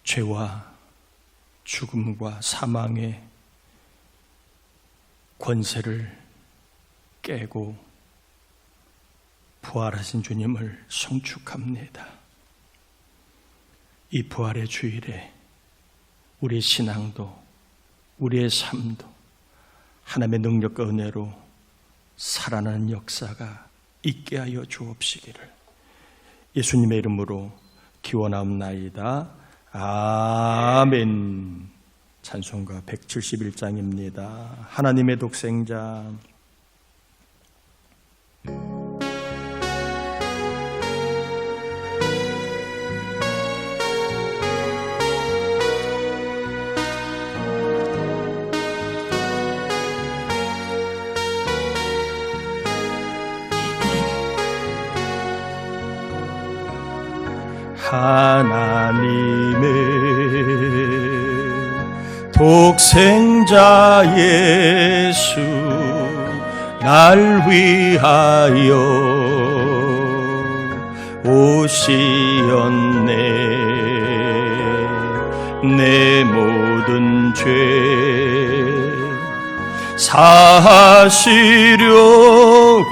죄와 죽음과 사망의 권세를 깨고 부활하신 주님을 송축합니다. 이 부활의 주일에 우리의 신앙도 우리의 삶도 하나님의 능력과 은혜로 살아나는 역사가 있게 하여 주옵시기를 예수님의 이름으로 기원하옵나이다. 아멘. 찬송가 171장입니다. 하나님의 독생자. 하나님의 독생자 예수 날 위하여 오시었네. 내 모든 죄 사하시려고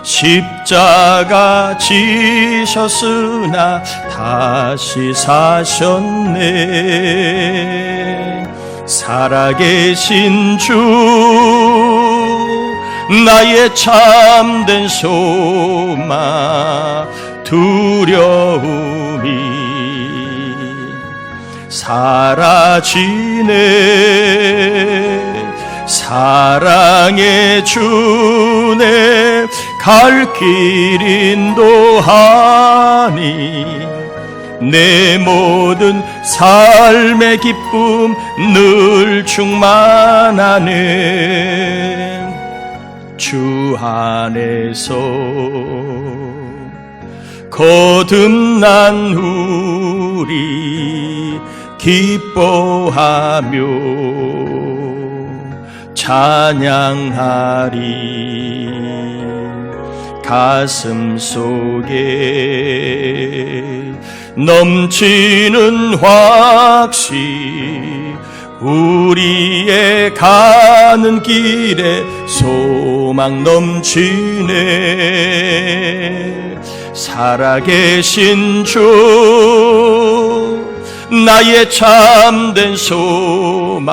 십자가 지셨으나 다시 사셨네. 살아계신 주 나의 참된 소망 두려움이 사라지네. 사랑의 주네 갈 길 인도하니 내 모든 삶의 기쁨 늘 충만하네. 주 안에서 거듭난 우리 기뻐하며 찬양하리. 가슴 속에 넘치는 확신 우리의 가는 길에 소망 넘치네. 살아계신 주 나의 참된 소망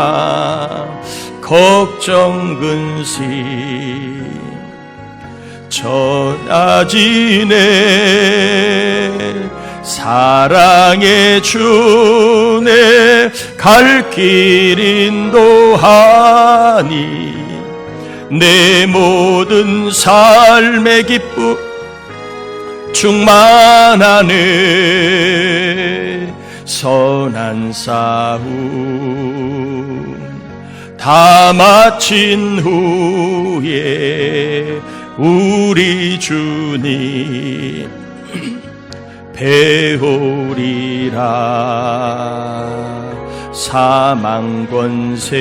걱정 근심 전하지네. 사랑의 주네 갈 길 인도하니 내 모든 삶의 기쁨 충만하네. 선한 싸움 다 마친 후에 우리 주님 배우리라. 사망 권세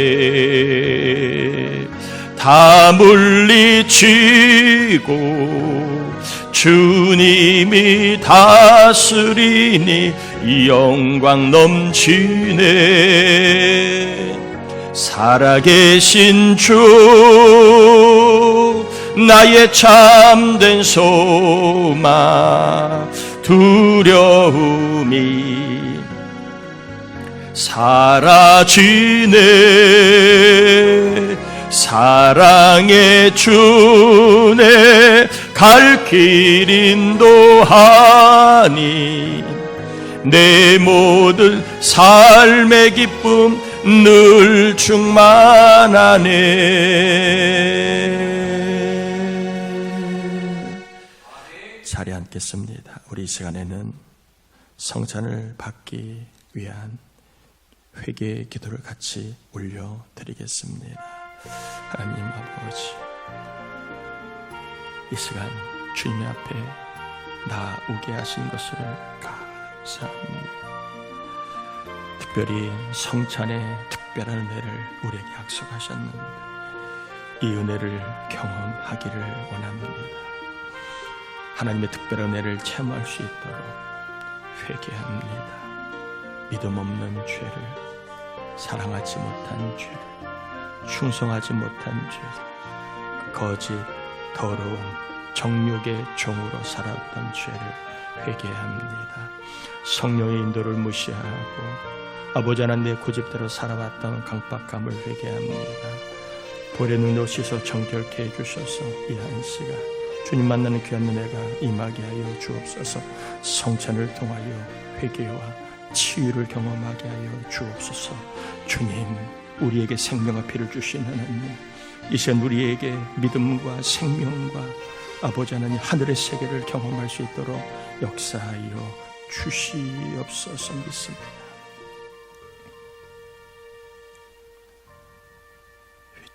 다 물리치고 주님이 다스리니 영광 넘치네. 살아계신 주 나의 참된 소망 두려움이 사라지네. 사랑의 주네 갈 길 인도하니 내 모든 삶의 기쁨 늘 충만하네. 자리에 앉겠습니다. 우리 이 시간에는 성찬을 받기 위한 회개의 기도를 같이 올려드리겠습니다. 하나님 아버지, 이 시간 주님의 앞에 나오게 하신 것을 감사합니다. 특별히 성찬의 특별한 은혜를 우리에게 약속하셨는데 이 은혜를 경험하기를 원합니다. 하나님의 특별한 은혜를 체험할 수 있도록 회개합니다. 믿음 없는 죄를, 사랑하지 못한 죄를, 충성하지 못한 죄를, 거짓, 더러움, 정욕의 종으로 살았던 죄를 회개합니다. 성령의 인도를 무시하고 아버지 하나님 내 고집대로 살아왔던 강박감을 회개합니다. 보혈의 능력으로 씻어 정결케 해주셔서 이 한 시간 주님 만나는 귀한 은혜가 임하게 하여 주옵소서. 성찬을 통하여 회개와 치유를 경험하게 하여 주옵소서. 주님, 우리에게 생명과 피를 주신 하나님, 이 시간 우리에게 믿음과 생명과 아버지 하나님 하늘의 세계를 경험할 수 있도록 역사하여 주시옵소서. 믿습니다.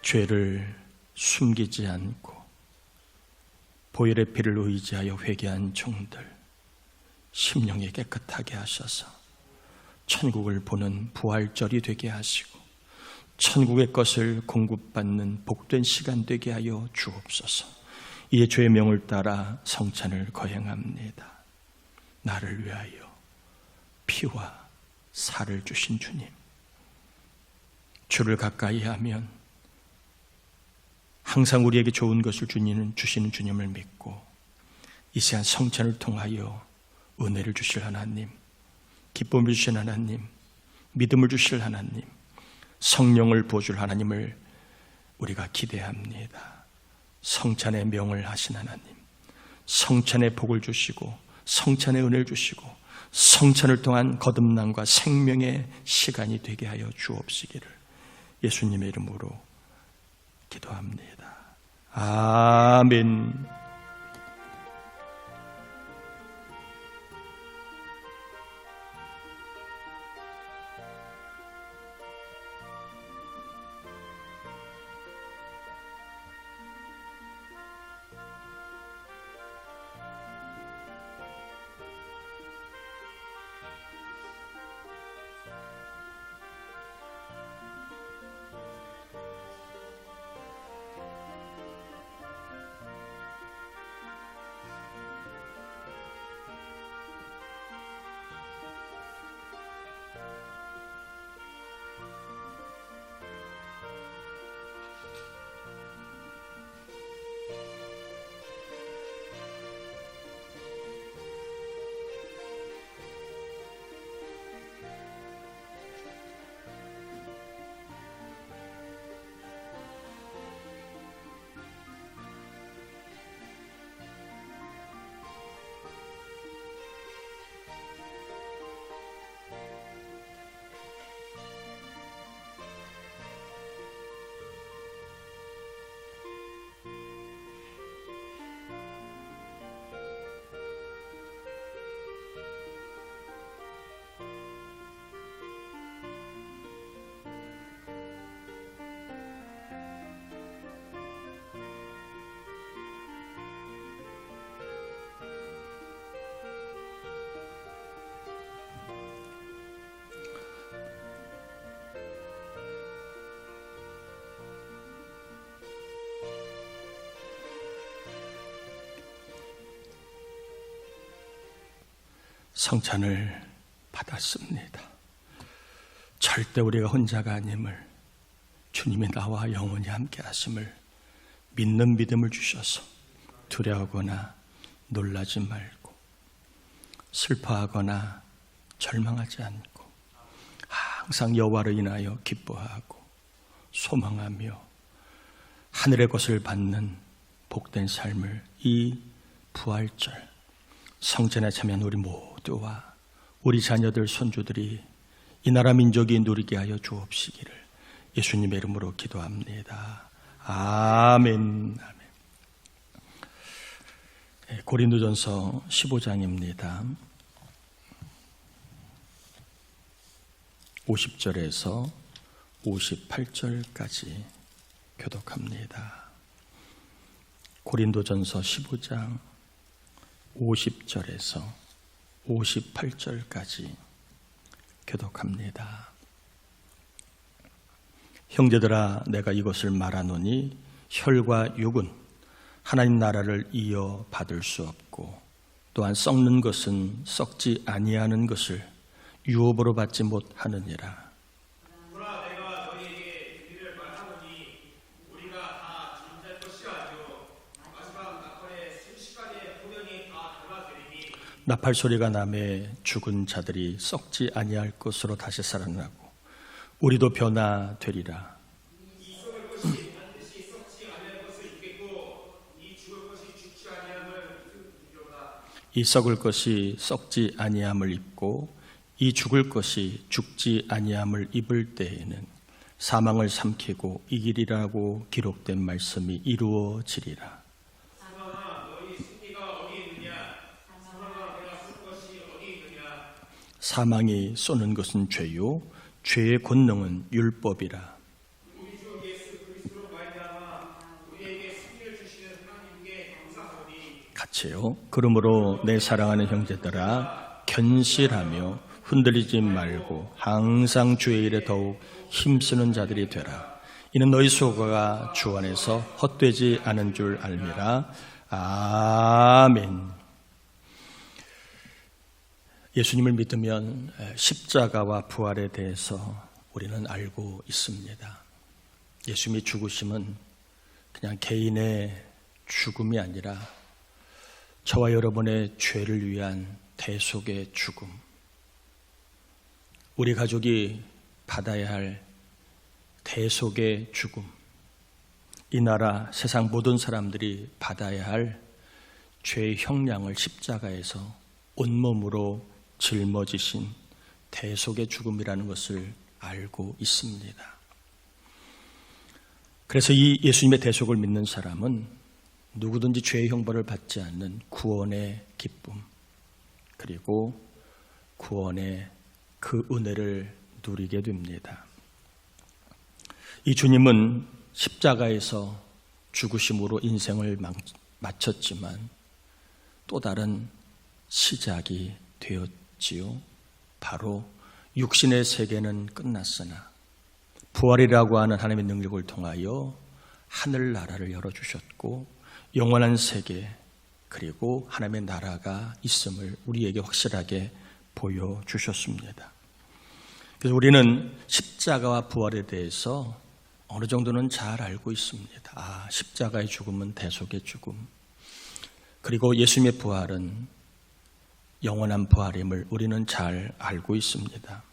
죄를 숨기지 않고 보혈의 피를 의지하여 회개한 종들, 심령이 깨끗하게 하셔서 천국을 보는 부활절이 되게 하시고 천국의 것을 공급받는 복된 시간 되게 하여 주옵소서. 이에 주의 명을 따라 성찬을 거행합니다. 나를 위하여 피와 살을 주신 주님, 주를 가까이 하면 항상 우리에게 좋은 것을 주시는 주님을 믿고 이 시간 성찬을 통하여 은혜를 주실 하나님, 기쁨을 주실 하나님, 믿음을 주실 하나님, 성령을 부어줄 하나님을 우리가 기대합니다. 성찬의 명을 하신 하나님, 성찬의 복을 주시고 성찬의 은혜를 주시고 성찬을 통한 거듭남과 생명의 시간이 되게 하여 주옵시기를 예수님의 이름으로 기도합니다. 아멘. 성찬을 받았습니다. 절대 우리가 혼자가 아님을, 주님이 나와 영원히 함께 하심을 믿는 믿음을 주셔서 두려워하거나 놀라지 말고 슬퍼하거나 절망하지 않고 항상 여호와를 인하여 기뻐하고 소망하며 하늘의 것을 받는 복된 삶을 이 부활절 성찬에 참여한 우리 모두와 우리 자녀들 손주들이 이 나라 민족이 누리게 하여 주옵시기를 예수님의 이름으로 기도합니다. 아멘. 고린도전서 15장입니다. 50절에서 58절까지 교독합니다. 고린도전서 15장 50절에서 58절까지 교독합니다. 형제들아, 내가 이것을 말하노니 혈과 육은 하나님 나라를 이어받을 수 없고 또한 썩는 것은 썩지 아니하는 것을 유업으로 받지 못하느니라. 나팔 소리가 나매 죽은 자들이 썩지 아니할 것으로 다시 살아나고 우리도 변화되리라. 이 썩을 것이 썩지 아니함을 입고 이 죽을 것이 죽지 아니함을 입을 때에는 사망을 삼키고 이기리라고 기록된 말씀이 이루어지리라. 사망이 쏘는 것은 죄요 죄의 권능은 율법이라. 같이요. 그러므로 내 사랑하는 형제들아 견실하며 흔들리지 말고 항상 주의 일에 더욱 힘쓰는 자들이 되라. 이는 너희 수고가 주 안에서 헛되지 않은 줄 알미라. 아멘. 예수님을 믿으면 십자가와 부활에 대해서 우리는 알고 있습니다. 예수님의 죽으심은 그냥 개인의 죽음이 아니라 저와 여러분의 죄를 위한 대속의 죽음, 우리 가족이 받아야 할 대속의 죽음, 이 나라 세상 모든 사람들이 받아야 할 죄의 형량을 십자가에서 온몸으로 짊어지신 대속의 죽음이라는 것을 알고 있습니다. 그래서 이 예수님의 대속을 믿는 사람은 누구든지 죄의 형벌을 받지 않는 구원의 기쁨, 그리고 구원의 그 은혜를 누리게 됩니다. 이 주님은 십자가에서 죽으심으로 인생을 마쳤지만 또 다른 시작이 되었지요. 바로 육신의 세계는 끝났으나 부활이라고 하는 하나님의 능력을 통하여 하늘나라를 열어주셨고 영원한 세계 그리고 하나님의 나라가 있음을 우리에게 확실하게 보여주셨습니다. 그래서 우리는 십자가와 부활에 대해서 어느 정도는 잘 알고 있습니다. 십자가의 죽음은 대속의 죽음, 그리고 예수님의 부활은 영원한 부활임을 우리는 잘 알고 있습니다.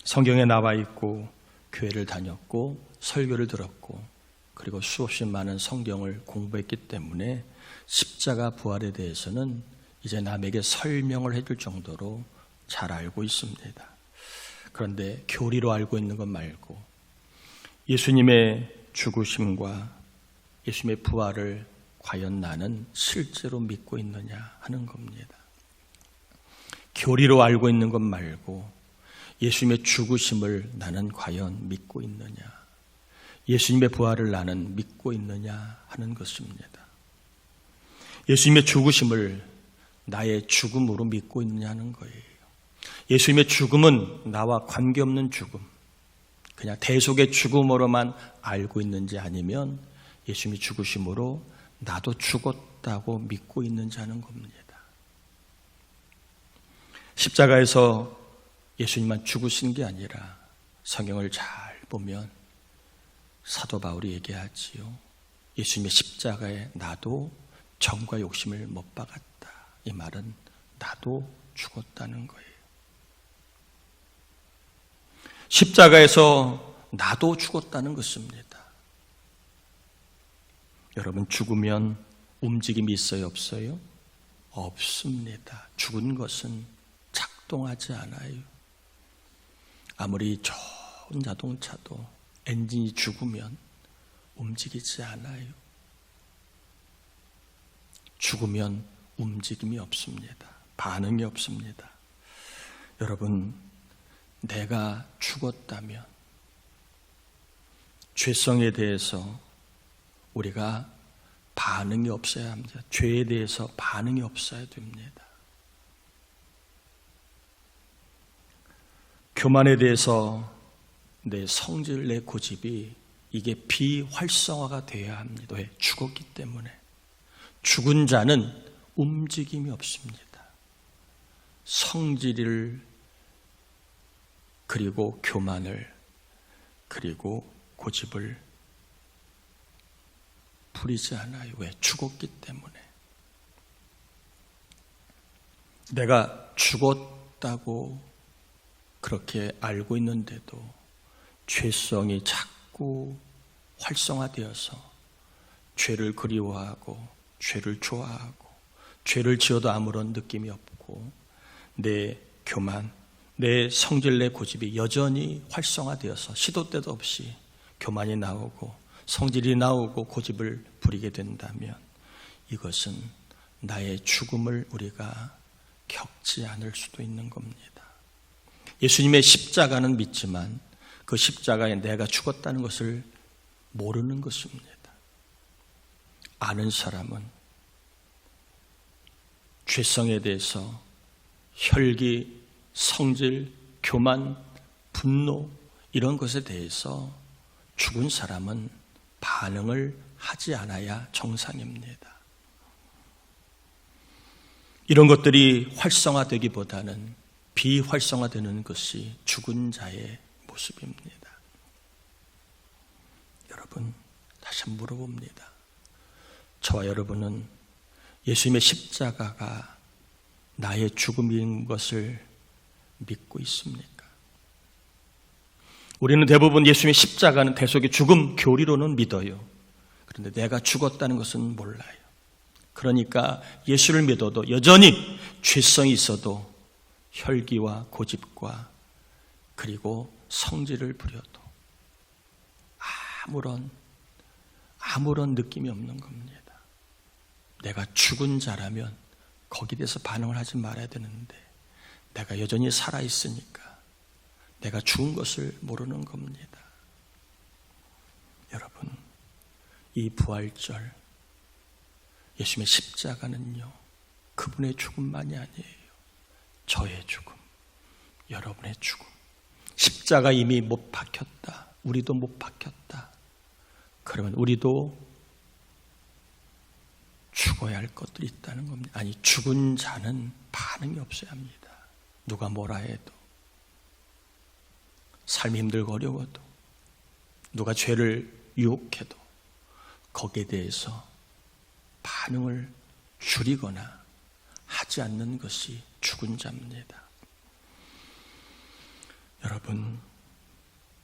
성경에 나와 있고 교회를 다녔고 설교를 들었고 그리고 수없이 많은 성경을 공부했기 때문에 십자가 부활에 대해서는 이제 남에게 설명을 해줄 정도로 잘 알고 있습니다. 그런데 교리로 알고 있는 것 말고 예수님의 죽으심과 예수님의 부활을 과연 나는 실제로 믿고 있느냐 하는 겁니다. 교리로 알고 있는 것 말고 예수님의 죽으심을 나는 과연 믿고 있느냐, 예수님의 부활을 나는 믿고 있느냐 하는 것입니다. 예수님의 죽으심을 나의 죽음으로 믿고 있느냐 하는 거예요. 예수님의 죽음은 나와 관계없는 죽음, 그냥 대속의 죽음으로만 알고 있는지 아니면 예수님이 죽으심으로 나도 죽었다고 믿고 있는지 하는 겁니다. 십자가에서 예수님만 죽으신 게 아니라 성경을 잘 보면 사도 바울이 얘기하지요. 예수님의 십자가에 나도 정과 욕심을 못 박았다. 이 말은 나도 죽었다는 거예요. 십자가에서 나도 죽었다는 것입니다. 여러분, 죽으면 움직임이 있어요, 없어요? 없습니다. 죽은 것은 작동하지 않아요. 아무리 좋은 자동차도 엔진이 죽으면 움직이지 않아요. 죽으면 움직임이 없습니다. 반응이 없습니다. 여러분, 내가 죽었다면 죄성에 대해서 우리가 반응이 없어야 합니다. 죄에 대해서 반응이 없어야 됩니다. 교만에 대해서 내 성질, 내 고집이 이게 비활성화가 되어야 합니다. 왜? 죽었기 때문에. 죽은 자는 움직임이 없습니다. 성질을 그리고 교만을, 그리고 고집을 부리지 않아요. 왜? 죽었기 때문에. 내가 죽었다고 그렇게 알고 있는데도 죄성이 자꾸 활성화되어서 죄를 그리워하고 죄를 좋아하고 죄를 지어도 아무런 느낌이 없고 내 교만, 내 성질, 내 고집이 여전히 활성화되어서 시도 때도 없이 교만이 나오고 성질이 나오고 고집을 부리게 된다면 이것은 나의 죽음을 우리가 겪지 않을 수도 있는 겁니다. 예수님의 십자가는 믿지만 그 십자가에 내가 죽었다는 것을 모르는 것입니다. 아는 사람은 죄성에 대해서 혈기, 성질, 교만, 분노 이런 것에 대해서 죽은 사람은 반응을 하지 않아야 정상입니다. 이런 것들이 활성화되기보다는 비활성화되는 것이 죽은 자의 모습입니다. 여러분, 다시 한번 물어봅니다. 저와 여러분은 예수님의 십자가가 나의 죽음인 것을 믿고 있습니까? 우리는 대부분 예수님의 십자가는 대속의 죽음 교리로는 믿어요. 그런데 내가 죽었다는 것은 몰라요. 그러니까 예수를 믿어도 여전히 죄성이 있어도 혈기와 고집과 그리고 성질을 부려도 아무런 느낌이 없는 겁니다. 내가 죽은 자라면 거기에 대해서 반응을 하지 말아야 되는데 내가 여전히 살아있으니까 내가 죽은 것을 모르는 겁니다. 여러분, 이 부활절 예수님의 십자가는요, 그분의 죽음만이 아니에요. 저의 죽음, 여러분의 죽음. 십자가 이미 못 박혔다. 우리도 못 박혔다. 그러면 우리도 죽어야 할 것들이 있다는 겁니다. 아니, 죽은 자는 반응이 없어야 합니다. 누가 뭐라 해도, 삶이 힘들고 어려워도, 누가 죄를 유혹해도 거기에 대해서 반응을 줄이거나 하지 않는 것이 죽은 자입니다. 여러분,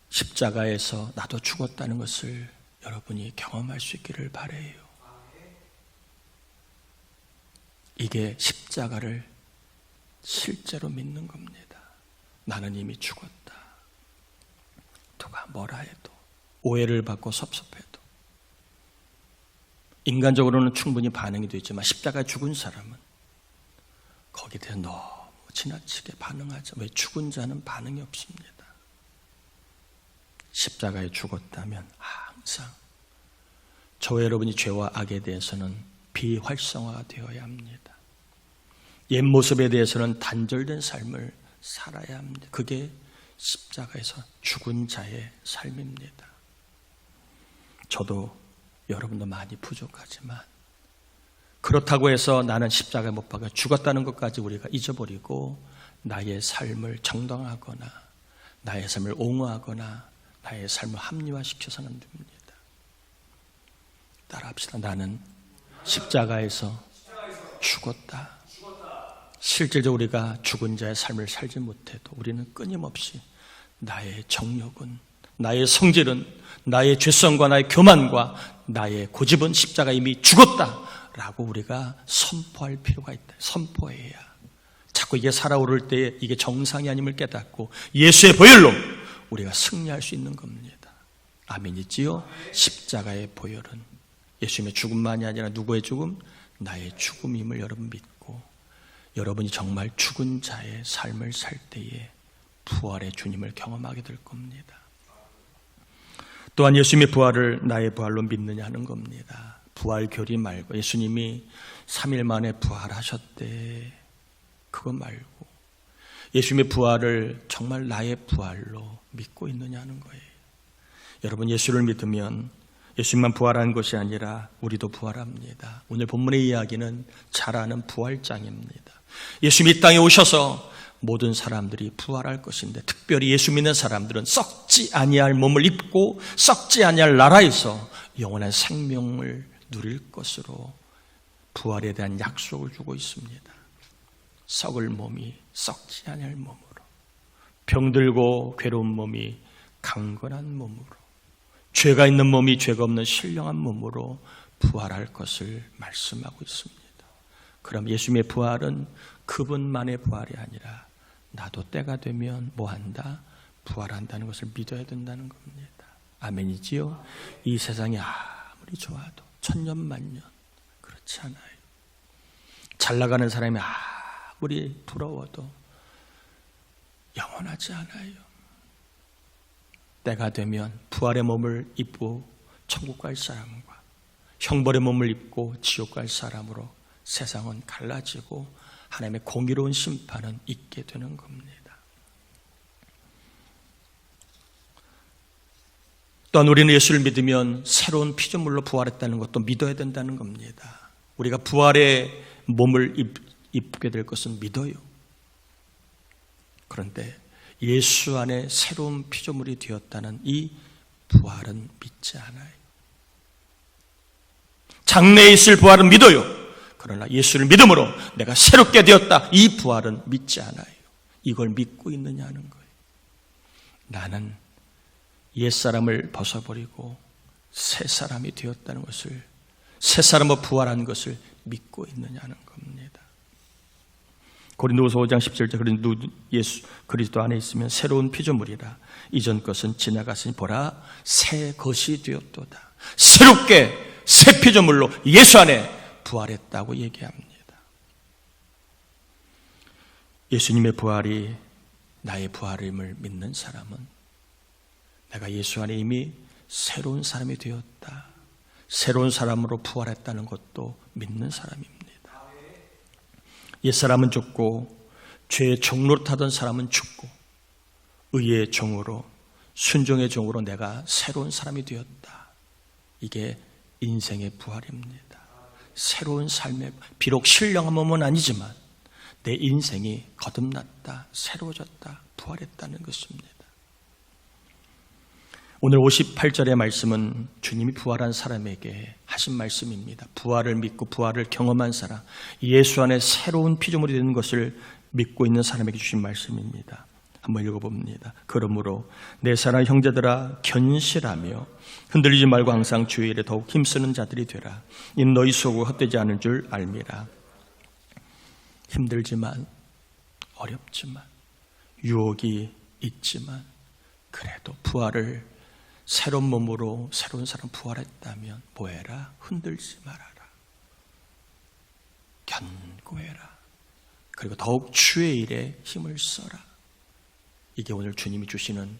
십자가에서 나도 죽었다는 것을 여러분이 경험할 수 있기를 바라요. 이게 십자가를 실제로 믿는 겁니다. 나는 이미 죽었다. 누가 뭐라 해도, 오해를 받고 섭섭해도, 인간적으로는 충분히 반응이 되지만 십자가에 죽은 사람은 거기에 대해 너무 지나치게 반응하죠. 왜? 죽은 자는 반응이 없습니다. 십자가에 죽었다면 항상 저와 여러분이 죄와 악에 대해서는 비활성화되어야 합니다. 옛 모습에 대해서는 단절된 삶을 살아야 합니다. 그게 십자가에서 죽은 자의 삶입니다. 저도 여러분도 많이 부족하지만 그렇다고 해서 나는 십자가에 못 박혀 죽었다는 것까지 우리가 잊어버리고 나의 삶을 정당화하거나 나의 삶을 옹호하거나 나의 삶을 합리화시켜서는 안 됩니다. 따라합시다. 나는 십자가에서 죽었다. 실제적으로 우리가 죽은 자의 삶을 살지 못해도 우리는 끊임없이 나의 정욕은, 나의 성질은, 나의 죄성과 나의 교만과 나의 고집은 십자가 이미 죽었다라고 우리가 선포할 필요가 있다. 선포해야 자꾸 이게 살아오를 때 이게 정상이 아님을 깨닫고 예수의 보혈로 우리가 승리할 수 있는 겁니다. 아멘이지요? 십자가의 보혈은 예수님의 죽음만이 아니라 누구의 죽음? 나의 죽음임을 여러분 믿고 여러분이 정말 죽은 자의 삶을 살 때에 부활의 주님을 경험하게 될 겁니다. 또한 예수님의 부활을 나의 부활로 믿느냐 하는 겁니다. 부활 교리 말고 예수님이 3일 만에 부활하셨대, 그거 말고 예수님의 부활을 정말 나의 부활로 믿고 있느냐 하는 거예요. 여러분, 예수를 믿으면 예수님만 부활한 것이 아니라 우리도 부활합니다. 오늘 본문의 이야기는 잘 아는 부활장입니다. 예수님이 이 땅에 오셔서 모든 사람들이 부활할 것인데 특별히 예수 믿는 사람들은 썩지 아니할 몸을 입고 썩지 아니할 나라에서 영원한 생명을 누릴 것으로 부활에 대한 약속을 주고 있습니다. 썩을 몸이 썩지 아니할 몸으로, 병들고 괴로운 몸이 강건한 몸으로, 죄가 있는 몸이 죄가 없는 신령한 몸으로 부활할 것을 말씀하고 있습니다. 그럼 예수님의 부활은 그분만의 부활이 아니라 나도 때가 되면 뭐한다? 부활한다는 것을 믿어야 된다는 겁니다. 아멘이지요? 이 세상이 아무리 좋아도 천년만년 그렇지 않아요. 잘 나가는 사람이 아무리 부러워도 영원하지 않아요. 때가 되면 부활의 몸을 입고 천국 갈 사람과 형벌의 몸을 입고 지옥 갈 사람으로 세상은 갈라지고 하나님의 공의로운 심판은 있게 되는 겁니다. 또한 우리는 예수를 믿으면 새로운 피조물로 부활했다는 것도 믿어야 된다는 겁니다. 우리가 부활의 몸을 입게 될 것은 믿어요. 그런데 예수 안에 새로운 피조물이 되었다는 이 부활은 믿지 않아요. 장래에 있을 부활은 믿어요. 그러나 예수를 믿음으로 내가 새롭게 되었다, 이 부활은 믿지 않아요. 이걸 믿고 있느냐는 거예요. 나는 옛사람을 벗어버리고 새 사람이 되었다는 것을, 새 사람으로 부활한 것을 믿고 있느냐는 겁니다. 고린도후서 5장 17절, 그런데 예수 그리스도 안에 있으면 새로운 피조물이라 이전 것은 지나갔으니 보라 새 것이 되었도다. 새롭게 새 피조물로 예수 안에 부활했다고 얘기합니다. 예수님의 부활이 나의 부활임을 믿는 사람은 내가 예수 안에 이미 새로운 사람이 되었다, 새로운 사람으로 부활했다는 것도 믿는 사람입니다. 옛사람은 죽고 죄의 종로로 타던 사람은 죽고 의의 종으로, 순종의 종으로 내가 새로운 사람이 되었다. 이게 인생의 부활입니다. 새로운 삶의, 비록 신령한 몸은 아니지만 내 인생이 거듭났다, 새로워졌다, 부활했다는 것입니다. 오늘 58절의 말씀은 주님이 부활한 사람에게 하신 말씀입니다. 부활을 믿고 부활을 경험한 사람, 예수 안에 새로운 피조물이 되는 것을 믿고 있는 사람에게 주신 말씀입니다. 한번 읽어봅니다. 그러므로 내 사랑 형제들아 견실하며 흔들리지 말고 항상 주의 일에 더욱 힘쓰는 자들이 되라. 이는 너희 수고가 헛되지 않은 줄 알미라. 힘들지만 어렵지만 유혹이 있지만 그래도 부활을 새로운 몸으로 새로운 사람 부활했다면 뭐해라? 흔들지 말아라. 견고해라. 그리고 더욱 주의 일에 힘을 써라. 이게 오늘 주님이 주시는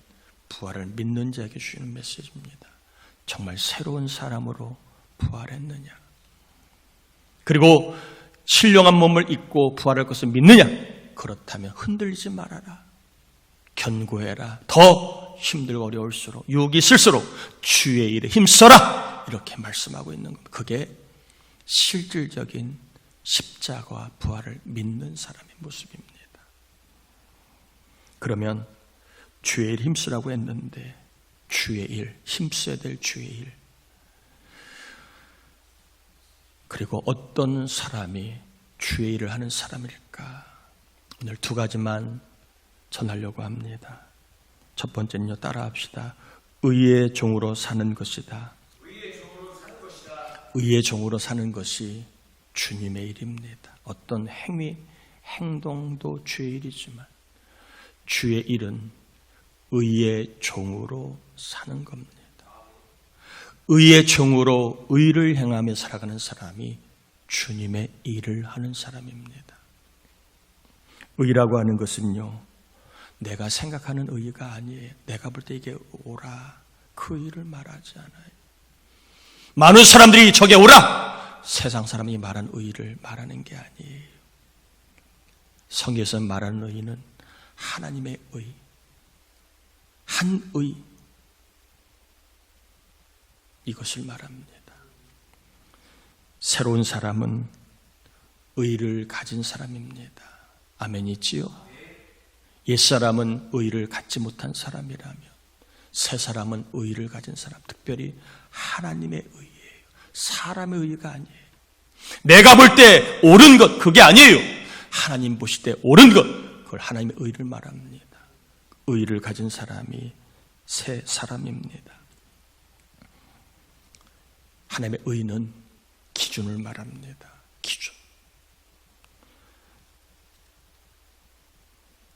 부활을 믿는 자에게 주시는 메시지입니다. 정말 새로운 사람으로 부활했느냐? 그리고 신령한 몸을 입고 부활할 것을 믿느냐? 그렇다면 흔들리지 말아라. 견고해라. 더 힘들고 어려울수록, 유혹이 있을수록 주의 일에 힘써라. 이렇게 말씀하고 있는 겁니다. 그게 실질적인 십자가와 부활을 믿는 사람의 모습입니다. 그러면 주의 일 힘쓰라고 했는데 주의 일, 힘써야 될 주의 일, 그리고 어떤 사람이 주의 일을 하는 사람일까? 오늘 두 가지만 전하려고 합니다. 첫 번째는요, 따라합시다. 의의 종으로 사는 것이다. 의의 종으로 사는 것이 주님의 일입니다. 어떤 행동도 주의 일이지만 주의 일은 의의 종으로 사는 겁니다. 의의 종으로 의를 행하며 살아가는 사람이 주님의 일을 하는 사람입니다. 의라고 하는 것은요, 내가 생각하는 의가 아니에요. 내가 볼 때 이게 오라, 그 의를 말하지 않아요. 많은 사람들이 저게 오라, 세상 사람이 말한 의를 말하는 게 아니에요. 성경에서 말하는 의는 하나님의 의, 한 의, 이것을 말합니다. 새로운 사람은 의를 가진 사람입니다. 아멘이지요? 옛사람은 의를 갖지 못한 사람이라면 새 사람은 의를 가진 사람, 특별히 하나님의 의예요. 사람의 의가 아니에요. 내가 볼 때 옳은 것, 그게 아니에요. 하나님 보실 때 옳은 것, 그걸 하나님의 의를 말합니다. 의를 가진 사람이 새 사람입니다. 하나님의 의는 기준을 말합니다. 기준.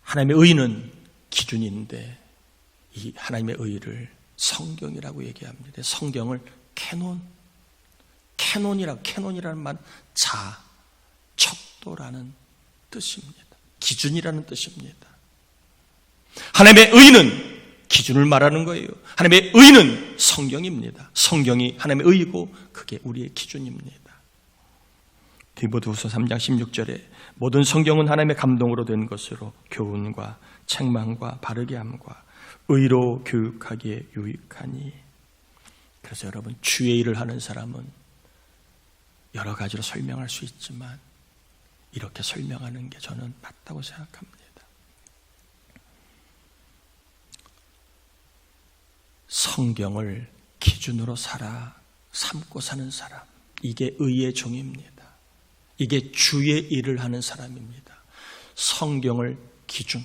하나님의 의는 기준인데 이 하나님의 의를 성경이라고 얘기합니다. 성경을 캐논이라는 말 척도라는 뜻입니다. 기준이라는 뜻입니다. 하나님의 의는 기준을 말하는 거예요. 하나님의 의는 성경입니다. 성경이 하나님의 의이고 그게 우리의 기준입니다. 디모데후서 3장 16절에 모든 성경은 하나님의 감동으로 된 것으로 교훈과 책망과 바르게 함과 의로 교육하기에 유익하니. 그래서 여러분, 주의 일을 하는 사람은 여러 가지로 설명할 수 있지만 이렇게 설명하는 게 저는 맞다고 생각합니다. 성경을 기준으로 삼고 사는 사람, 이게 의의 종입니다. 이게 주의 일을 하는 사람입니다. 성경을 기준,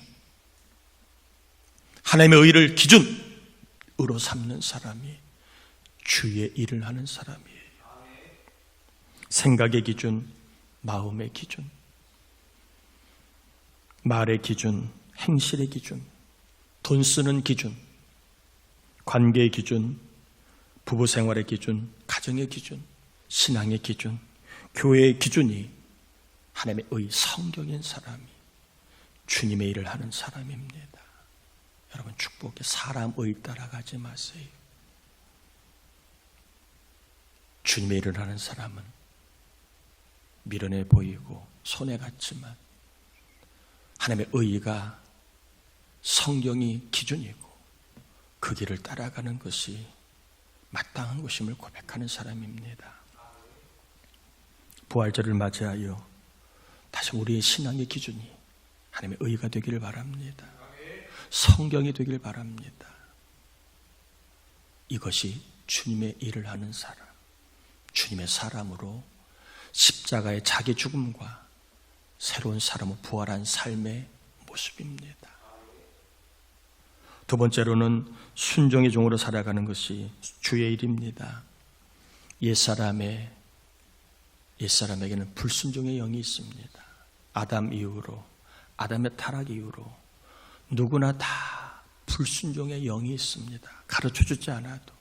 하나님의 의를 기준으로 삼는 사람이 주의 일을 하는 사람이에요. 생각의 기준, 마음의 기준, 말의 기준, 행실의 기준, 돈 쓰는 기준, 관계의 기준, 부부 생활의 기준, 가정의 기준, 신앙의 기준, 교회의 기준이 하나님의 의, 성경인 사람이 주님의 일을 하는 사람입니다. 여러분, 축복해. 사람 의 따라가지 마세요. 주님의 일을 하는 사람은 미련해 보이고 손해 같지만 하나님의 의가 성경이 기준이고 그 길을 따라가는 것이 마땅한 것임을 고백하는 사람입니다. 부활절을 맞이하여 다시 우리의 신앙의 기준이 하나님의 의가 되기를 바랍니다. 성경이 되기를 바랍니다. 이것이 주님의 일을 하는 사람, 주님의 사람으로 십자가의 자기 죽음과 새로운 사람으로 부활한 삶의 모습입니다. 두 번째로는 순종의 종으로 살아가는 것이 주의 일입니다. 옛사람에게는 불순종의 영이 있습니다. 아담 이후로, 아담의 타락 이후로 누구나 다 불순종의 영이 있습니다. 가르쳐주지 않아도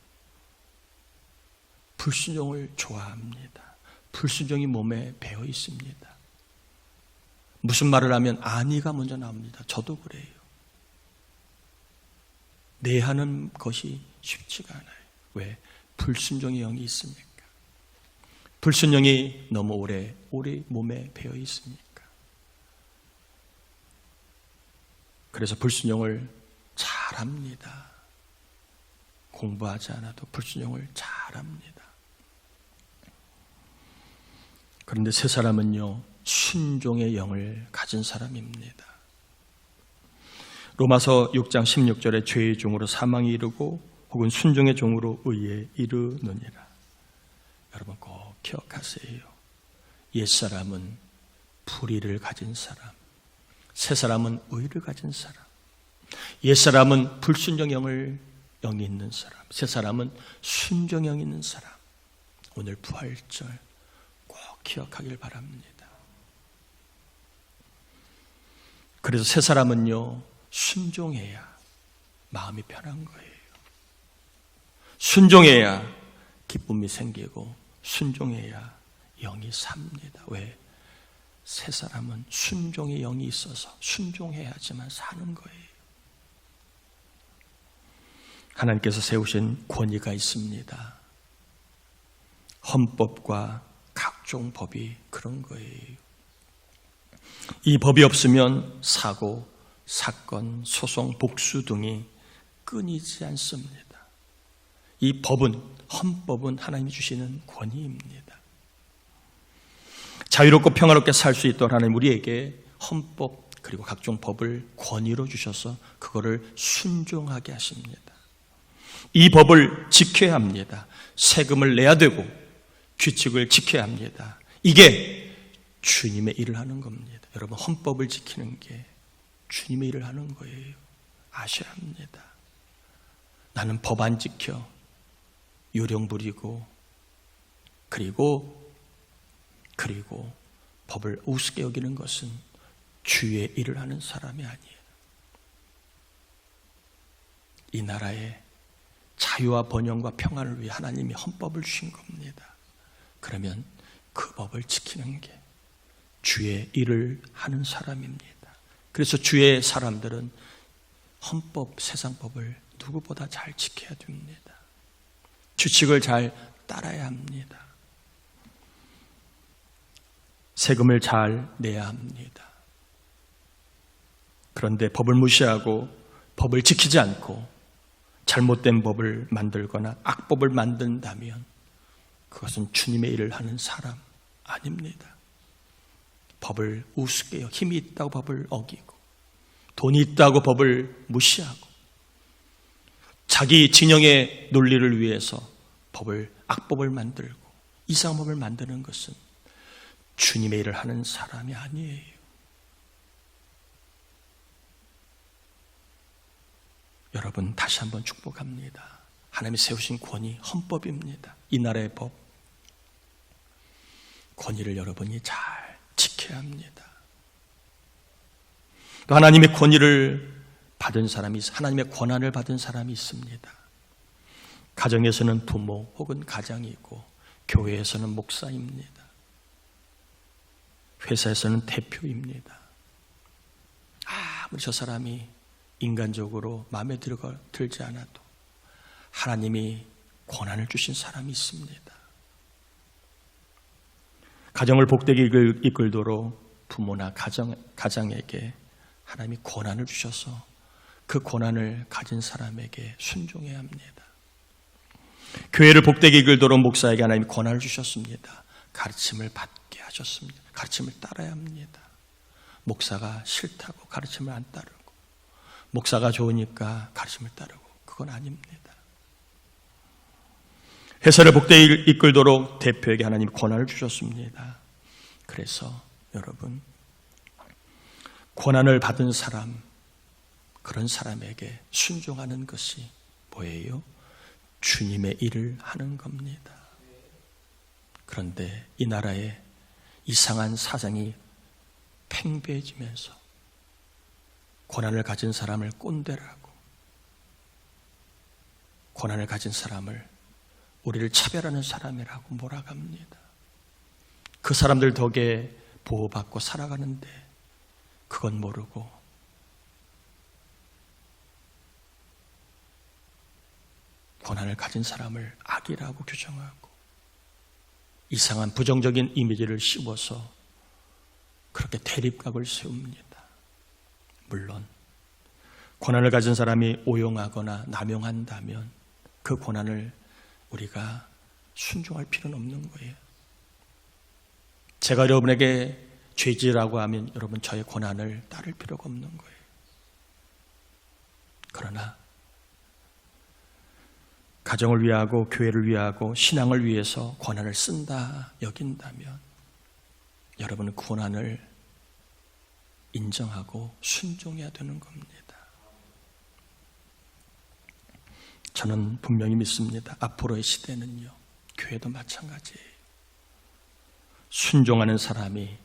불순종을 좋아합니다. 불순종이 몸에 배어 있습니다. 무슨 말을 하면 아니가 먼저 나옵니다. 저도 그래요. 내하는 것이 쉽지가 않아요. 왜? 불순종의 영이 있습니까? 불순종이 너무 오래 우리 몸에 배어 있습니까? 그래서 불순종을 잘합니다. 공부하지 않아도 불순종을 잘합니다. 그런데 새 사람은요, 순종의 영을 가진 사람입니다. 로마서 6장 16절에 죄의 종으로 사망이 이르고 혹은 순종의 종으로 의에 이르느니라. 여러분 꼭 기억하세요. 옛사람은 불의를 가진 사람, 새 사람은 의를 가진 사람. 옛사람은 불순종의 영이 있는 사람, 새 사람은 순종영이 있는 사람. 오늘 부활절 꼭 기억하길 바랍니다. 그래서 새 사람은요, 순종해야 마음이 편한 거예요. 순종해야 기쁨이 생기고 순종해야 영이 삽니다. 왜? 새 사람은 순종의 영이 있어서 순종해야지만 사는 거예요. 하나님께서 세우신 권위가 있습니다. 헌법과 각종 법이 그런 거예요. 이 법이 없으면 사고, 사건, 소송, 복수 등이 끊이지 않습니다. 이 법은, 헌법은 하나님이 주시는 권위입니다. 자유롭고 평화롭게 살 수 있도록 하나님 우리에게 헌법 그리고 각종 법을 권위로 주셔서 그거를 순종하게 하십니다. 이 법을 지켜야 합니다. 세금을 내야 되고 규칙을 지켜야 합니다. 이게 주님의 일을 하는 겁니다. 여러분, 헌법을 지키는 게 주님의 일을 하는 거예요. 아셔야 합니다. 나는 법 안 지켜 요령 부리고 그리고 법을 우습게 여기는 것은 주의 일을 하는 사람이 아니에요. 이 나라의 자유와 번영과 평안을 위해 하나님이 헌법을 주신 겁니다. 그러면 그 법을 지키는 게 주의 일을 하는 사람입니다. 그래서 주의 사람들은 헌법, 세상 법을 누구보다 잘 지켜야 됩니다. 규칙을 잘 따라야 합니다. 세금을 잘 내야 합니다. 그런데 법을 무시하고 법을 지키지 않고 잘못된 법을 만들거나 악법을 만든다면 그것은 주님의 일을 하는 사람 아닙니다. 법을 우습게 여기고 힘이 있다고 법을 어기고 돈이 있다고 법을 무시하고 자기 진영의 논리를 위해서 악법을 만들고 이상한 법을 만드는 것은 주님의 일을 하는 사람이 아니에요. 여러분, 다시 한번 축복합니다. 하나님이 세우신 권위, 헌법입니다. 이 나라의 법, 권위를 여러분이 잘 지켜야 합니다. 또 하나님의 권위를 받은 사람이, 하나님의 권한을 받은 사람이 있습니다. 가정에서는 부모 혹은 가장이고 교회에서는 목사입니다. 회사에서는 대표입니다. 아무리 저 사람이 인간적으로 마음에 들지 않아도 하나님이 권한을 주신 사람이 있습니다. 가정을 복되게 이끌도록 부모나 가장에게 하나님이 권한을 주셔서 그 권한을 가진 사람에게 순종해야 합니다. 교회를 복되게 이끌도록 목사에게 하나님이 권한을 주셨습니다. 가르침을 받게 하셨습니다. 가르침을 따라야 합니다. 목사가 싫다고 가르침을 안 따르고 목사가 좋으니까 가르침을 따르고 그건 아닙니다. 회사를 복되게 이끌도록 대표에게 하나님이 권한을 주셨습니다. 그래서 여러분, 권한을 받은 사람, 그런 사람에게 순종하는 것이 뭐예요? 주님의 일을 하는 겁니다. 그런데 이 나라에 이상한 사상이 팽배해지면서 권한을 가진 사람을 꼰대라고, 권한을 가진 사람을 우리를 차별하는 사람이라고 몰아갑니다. 그 사람들 덕에 보호받고 살아가는데 그건 모르고 권한을 가진 사람을 악이라고 규정하고 이상한 부정적인 이미지를 씌워서 그렇게 대립각을 세웁니다. 물론 권한을 가진 사람이 오용하거나 남용한다면 그 권한을 우리가 순종할 필요는 없는 거예요. 제가 여러분에게 죄지라고 하면 여러분 저의 권한을 따를 필요가 없는 거예요. 그러나 가정을 위하고 교회를 위하고 신앙을 위해서 권한을 쓴다 여긴다면 여러분은 권한을 인정하고 순종해야 되는 겁니다. 저는 분명히 믿습니다. 앞으로의 시대는요, 교회도 마찬가지예요. 순종하는 사람이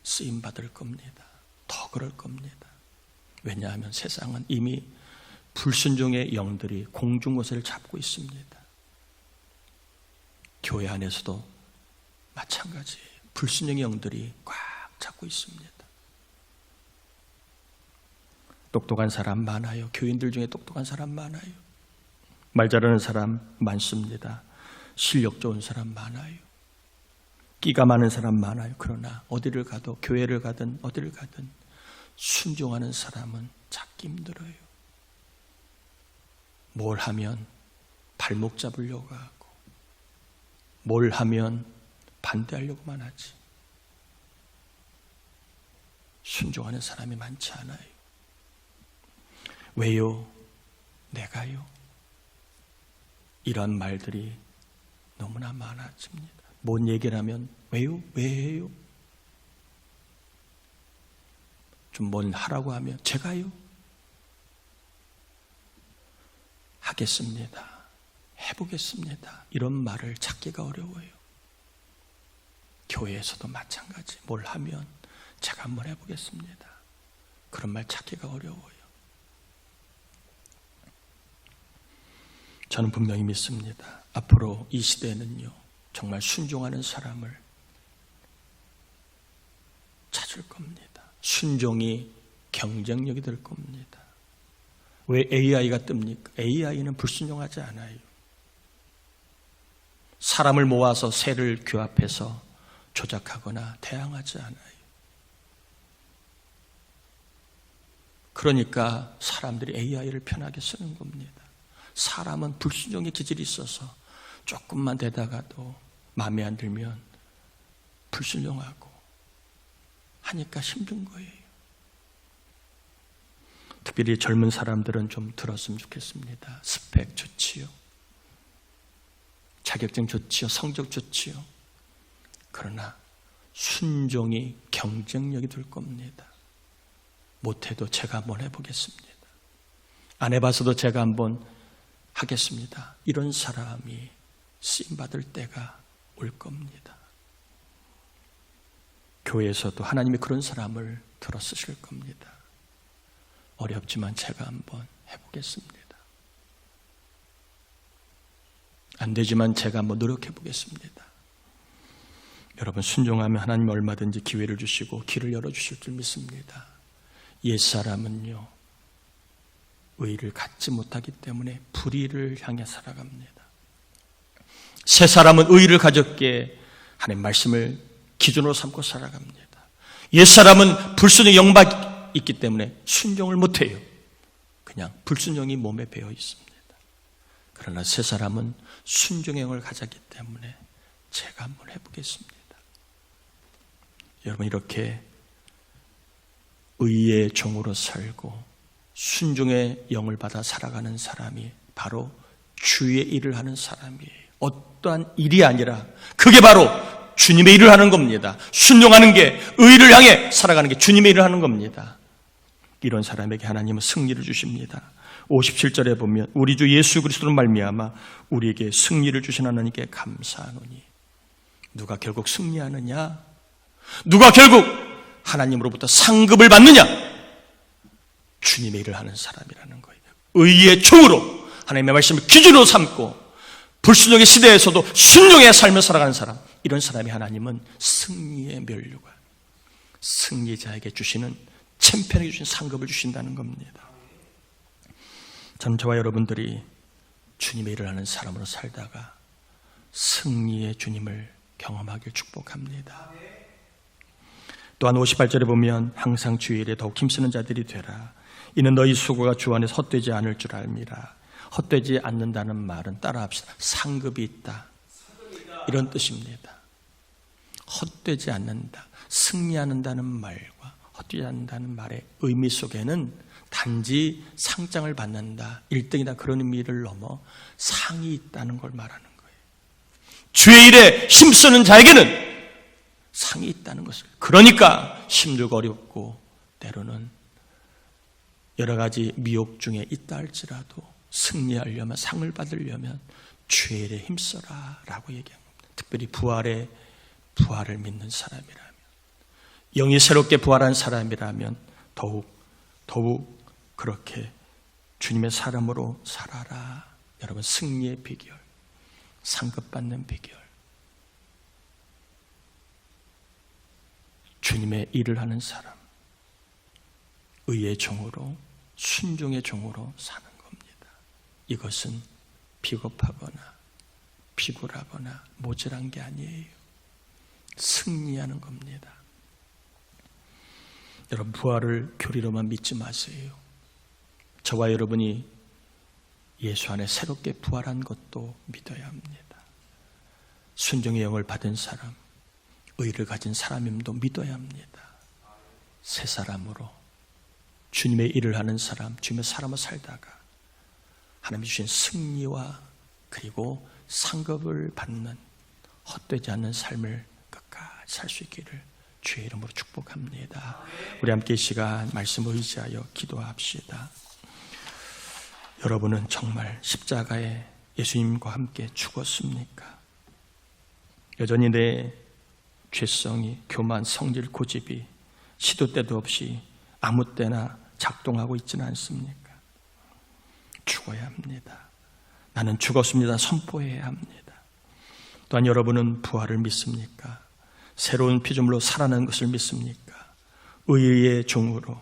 쓰임받을 겁니다. 더 그럴 겁니다. 왜냐하면 세상은 이미 불순종의 영들이 공중권세를 잡고 있습니다. 교회 안에서도 마찬가지예요. 불순종의 영들이 꽉 잡고 있습니다. 똑똑한 사람 많아요. 교인들 중에 똑똑한 사람 많아요. 말 잘하는 사람 많습니다. 실력 좋은 사람 많아요. 끼가 많은 사람 많아요. 그러나 어디를 가도 교회를 가든 어디를 가든 순종하는 사람은 찾기 힘들어요. 뭘 하면 발목 잡으려고 하고 뭘 하면 반대하려고만 하지. 순종하는 사람이 많지 않아요. 왜요? 내가요? 이런 말들이 너무나 많아집니다. 뭔 얘기를 하면 왜요? 왜 해요? 좀 뭘 하라고 하면 제가요? 하겠습니다. 해보겠습니다. 이런 말을 찾기가 어려워요. 교회에서도 마찬가지. 뭘 하면 제가 한번 해보겠습니다. 그런 말 찾기가 어려워요. 저는 분명히 믿습니다. 앞으로 이 시대는요, 정말 순종하는 사람을 찾을 겁니다. 순종이 경쟁력이 될 겁니다. 왜 AI가 뜹니까? AI는 불순종하지 않아요. 사람을 모아서 새를 규합해서 조작하거나 대항하지 않아요. 그러니까 사람들이 AI를 편하게 쓰는 겁니다. 사람은 불순종의 기질이 있어서 조금만 되다가도 마음에 안 들면 불순종하고 하니까 힘든 거예요. 특별히 젊은 사람들은 좀 들었으면 좋겠습니다. 스펙 좋지요. 자격증 좋지요. 성적 좋지요. 그러나 순종이 경쟁력이 될 겁니다. 못해도 제가 한번 해보겠습니다. 안 해봐서도 제가 한번 하겠습니다. 이런 사람이 쓰임받을 때가 올 겁니다. 교회에서도 하나님이 그런 사람을 들어 쓰실 겁니다. 어렵지만 제가 한번 해보겠습니다. 안 되지만 제가 한번 노력해 보겠습니다. 여러분, 순종하면 하나님 얼마든지 기회를 주시고 길을 열어주실 줄 믿습니다. 옛사람은요, 의의를 갖지 못하기 때문에 불의를 향해 살아갑니다. 새사람은 의의를 가졌기에 하나님 말씀을 기준으로 삼고 살아갑니다. 옛사람은 불순종의 영박이 있기 때문에 순종을 못해요. 그냥 불순종이 몸에 배어 있습니다. 그러나 새사람은 순종의 영을 가졌기 때문에 제가 한번 해보겠습니다. 여러분, 이렇게 의의 종으로 살고 순종의 영을 받아 살아가는 사람이 바로 주의 일을 하는 사람이에요. 어떠한 일이 아니라 그게 바로 주님의 일을 하는 겁니다. 순종하는 게, 의를 향해 살아가는 게 주님의 일을 하는 겁니다. 이런 사람에게 하나님은 승리를 주십니다. 57절에 보면 우리 주 예수 그리스도로 말미암아 우리에게 승리를 주신 하나님께 감사하노니. 누가 결국 승리하느냐? 누가 결국 하나님으로부터 상급을 받느냐? 주님의 일을 하는 사람이라는 거예요. 의의 종으로 하나님의 말씀을 기준으로 삼고 불순종의 시대에서도 순종의 삶을 살아가는 사람, 이런 사람이 하나님은 승리의 면류관, 승리자에게 주시는, 챔피언에게 주신 상급을 주신다는 겁니다. 저는 저와 여러분들이 주님의 일을 하는 사람으로 살다가 승리의 주님을 경험하길 축복합니다. 또한 58절에 보면 항상 주의 일에 더욱 힘쓰는 자들이 되라. 이는 너희 수고가 주 안에서 헛되지 않을 줄 알미라. 헛되지 않는다는 말은 따라합시다. 상급이 있다, 이런 뜻입니다. 헛되지 않는다, 승리한다는 말과 헛되지 않는다는 말의 의미 속에는 단지 상장을 받는다, 1등이다, 그런 의미를 넘어 상이 있다는 걸 말하는 거예요. 주의 일에 힘쓰는 자에게는 상이 있다는 것을. 그러니까 힘들고 어렵고 때로는 여러 가지 미혹 중에 있다 할지라도 승리하려면, 상을 받으려면 주의 일에 힘써라 라고 얘기한 겁니다. 특별히 부활을 믿는 사람이라면, 영이 새롭게 부활한 사람이라면 더욱 그렇게 주님의 사람으로 살아라. 여러분, 승리의 비결, 상급받는 비결, 주님의 일을 하는 사람, 의의 종으로, 순종의 종으로 사는 겁니다. 이것은 비겁하거나 비굴하거나 모질한 게 아니에요. 승리하는 겁니다. 여러분, 부활을 교리로만 믿지 마세요. 저와 여러분이 예수 안에 새롭게 부활한 것도 믿어야 합니다. 순종의 영을 받은 사람, 의를 가진 사람임도 믿어야 합니다. 새 사람으로 주님의 일을 하는 사람, 주님의 사람으로 살다가 하나님이 주신 승리와 그리고 상급을 받는 헛되지 않는 삶을 끝까지 살 수 있기를 주의 이름으로 축복합니다. 우리 함께 이 시간 말씀을 의지하여 기도합시다. 여러분은 정말 십자가에 예수님과 함께 죽었습니까? 여전히 내 죄성이, 교만, 성질, 고집이 시도 때도 없이 아무 때나 작동하고 있지는 않습니까? 죽어야 합니다. 나는 죽었습니다. 선포해야 합니다. 또한 여러분은 부활을 믿습니까? 새로운 피조물로 살아나는 것을 믿습니까? 의의 종으로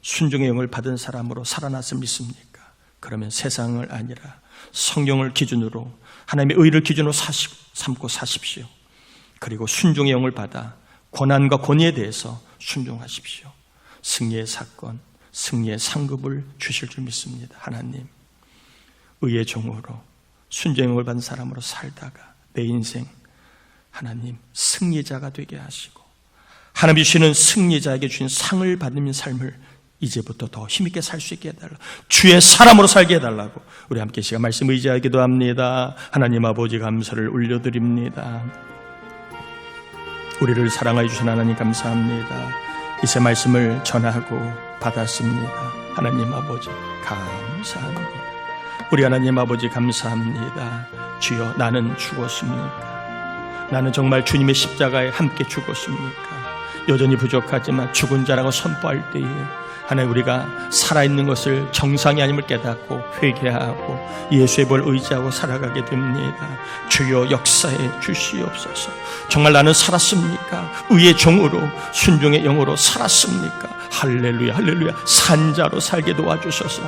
순종의 영을 받은 사람으로 살아났을 믿습니까? 그러면 세상을 아니라 성경을 기준으로 하나님의 의를 기준으로 삼고 사십시오. 그리고 순종의 영을 받아 권한과 권위에 대해서 순종하십시오. 승리의 사건, 승리의 상급을 주실 줄 믿습니다. 하나님, 의의 종으로 순종의 영을 받은 사람으로 살다가 내 인생 하나님 승리자가 되게 하시고 하나님이 주시는 승리자에게 주신 상을 받는 삶을 이제부터 더 힘있게 살 수 있게 해달라고, 주의 사람으로 살게 해달라고 우리 함께 시간 말씀 의지하여 기도합니다. 하나님 아버지 감사를 올려드립니다. 우리를 사랑하여 주신 하나님 감사합니다. 이제 말씀을 전하고 받았습니다. 하나님 아버지 감사합니다. 우리 하나님 아버지 감사합니다. 주여, 나는 죽었습니까? 나는 정말 주님의 십자가에 함께 죽었습니까? 여전히 부족하지만 죽은 자라고 선포할 때에 하나님, 우리가 살아있는 것을 정상이 아님을 깨닫고 회개하고 예수의 벌 의지하고 살아가게 됩니다. 주여, 역사해 주시옵소서. 정말 나는 살았습니까? 의의 종으로 순종의 영으로 살았습니까? 할렐루야, 할렐루야. 산자로 살게 도와주셔서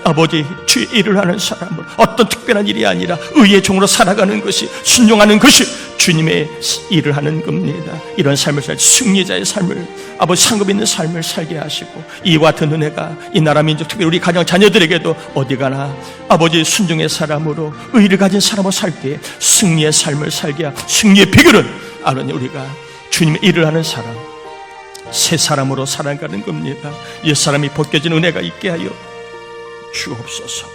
아버지, 주의 일을 하는 사람은 어떤 특별한 일이 아니라 의의 종으로 살아가는 것이, 순종하는 것이 주님의 일을 하는 겁니다. 이런 삶을 살, 승리자의 삶을, 아버지 상급 있는 삶을 살게 하시고 이와 같은 은혜가 이 나라 민족, 특별히 우리 가정 자녀들에게도 어디 가나 아버지 순종의 사람으로 의를 가진 사람으로 살 때 승리의 삶을 살게 하고, 승리의 비결은 아버지 우리가 주님의 일을 하는 사람, 새 사람으로 살아가는 겁니다. 옛 사람이 벗겨진 은혜가 있게 하여 주옵소서.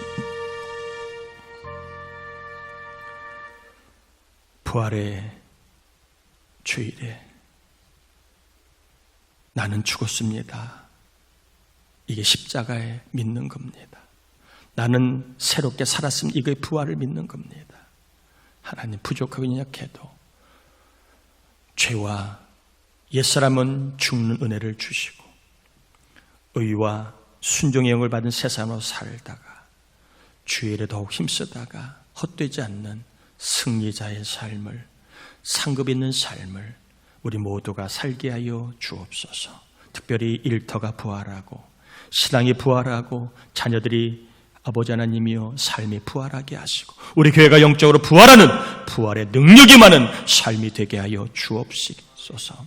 부활의 주일에 나는 죽었습니다. 이게 십자가에 믿는 겁니다. 나는 새롭게 살았습니다. 이게 부활을 믿는 겁니다. 하나님, 부족하고 연약해도 죄와 옛사람은 죽는 은혜를 주시고 의와 순종의 영을 받은 세상으로 살다가 주의 일에 더욱 힘쓰다가 헛되지 않는 승리자의 삶을, 상급 있는 삶을 우리 모두가 살게 하여 주옵소서. 특별히 일터가 부활하고 신앙이 부활하고 자녀들이 아버지 하나님이여 삶이 부활하게 하시고 우리 교회가 영적으로 부활하는, 부활의 능력이 많은 삶이 되게 하여 주옵소서.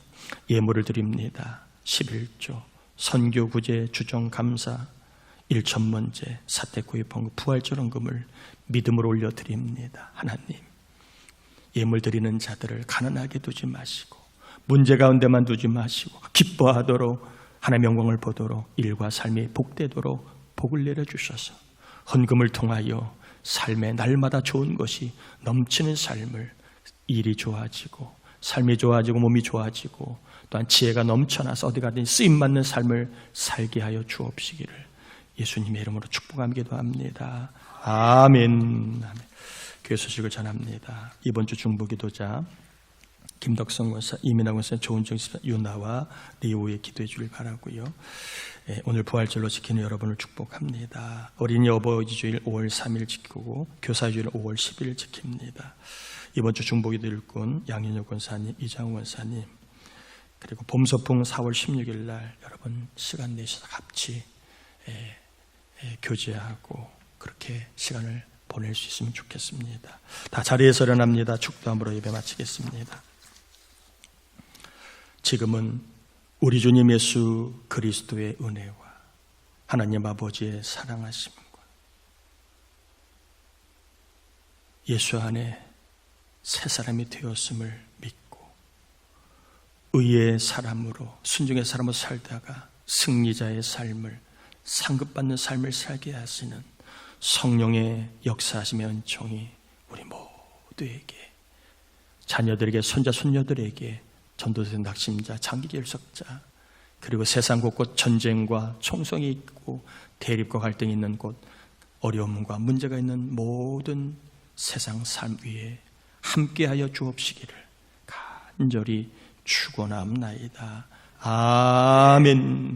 예물을 드립니다. 11조 선교 구제 주정 감사 1천번제 사택구입 번금 부활절원금을 믿음으로 올려드립니다. 하나님, 예물 드리는 자들을 가난하게 두지 마시고 문제 가운데만 두지 마시고 기뻐하도록 하나님의 영광을 보도록 일과 삶이 복되도록 복을 내려주셔서 헌금을 통하여 삶에 날마다 좋은 것이 넘치는 삶을, 일이 좋아지고 삶이 좋아지고 몸이 좋아지고 또한 지혜가 넘쳐나서 어디 가든지 쓰임받는 삶을 살게 하여 주옵시기를 예수님의 이름으로 축복하며 기도합니다. 아멘. 교회 소식을 전합니다. 이번 주 중보기도자 김덕성 권사, 이민아 권사, 조은정 집사, 유나와 리오에 기도해 주길 바라고요. 오늘 부활절로 지키는 여러분을 축복합니다. 어린이 어버이 주일 5월 3일 지키고 교사 주일 5월 10일 지킵니다. 이번 주 중보기도 일꾼 양윤혁 권사님, 이장우 권사님, 그리고 봄서풍 4월 16일 날 여러분 시간 내셔서 같이 교제하고 그렇게 시간을 보낼 수 있으면 좋겠습니다. 다 자리에서 일어납니다. 축도함으로 예배 마치겠습니다. 지금은 우리 주님 예수 그리스도의 은혜와 하나님 아버지의 사랑하심과 예수 안에 새 사람이 되었음을 믿고 의의 사람으로, 순종의 사람으로 살다가 승리자의 삶을, 상급받는 삶을 살게 하시는 성령의 역사하심의 은총이 우리 모두에게, 자녀들에게, 손자 손녀들에게, 전도된 낙심자, 장기 결석자, 그리고 세상 곳곳 전쟁과 총성이 있고 대립과 갈등이 있는 곳, 어려움과 문제가 있는 모든 세상 삶 위에 함께하여 주옵시기를 간절히 축원합나이다. 아멘.